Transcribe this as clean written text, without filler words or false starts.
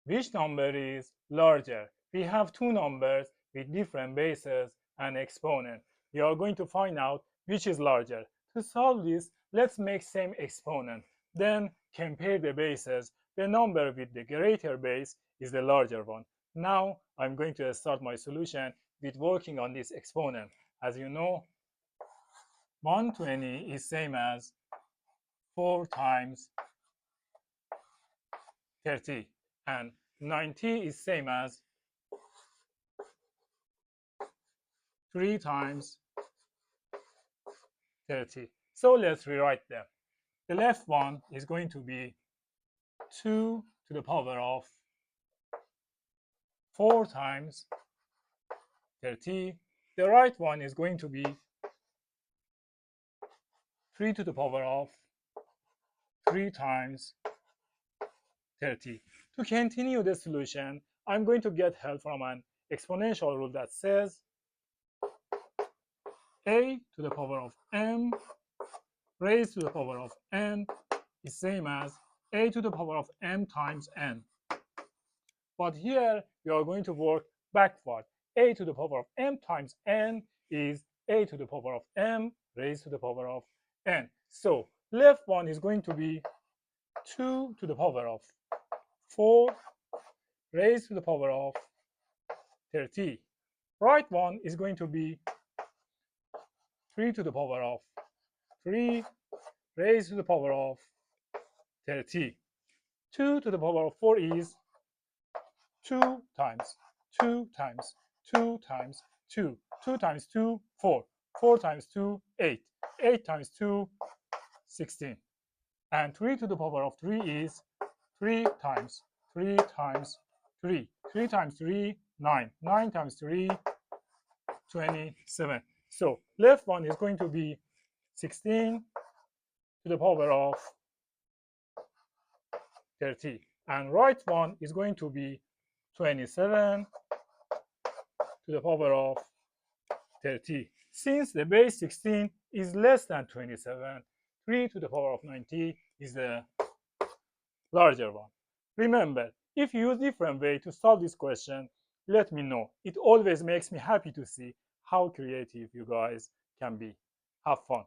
Which number is larger? We have two numbers with different bases and exponent. We are going to find out which is larger. To solve this, let's make same exponent. Then compare the bases. The number with the greater base is the larger one. Now I'm going to start my solution with working on this exponent. As you know, 120 is same as 4 times 30, and 90 is same as 3 times 30. So let's rewrite them. The left one is going to be 2 to the power of 4 times 30. The right one is going to be 3 to the power of 3 times 30. To continue the solution, I'm going to get help from an exponential rule that says a to the power of m raised to the power of n is same as a to the power of m times n. But here we are going to work backward. A to the power of m times n is a to the power of m raised to the power of n. So left one is going to be 2 to the power of 4 raised to the power of 30. Right one is going to be 3 to the power of 3 raised to the power of 30. 2 to the power of 4 is 2 times 2 times 2 times 2. 2 times 2, 4. 4 times 2, 8. 8 times 2, 16. And 3 to the power of 3 is 3 times 3 times 3. 3 times 3, 9. 9 times 3, 27. So left one is going to be 16 to the power of 30. And right one is going to be 27 to the power of 30. Since the base 16 is less than 27, 3 to the power of 90 is the larger one. Remember, if you use different way to solve this question, let me know. It always makes me happy to see how creative you guys can be. Have fun.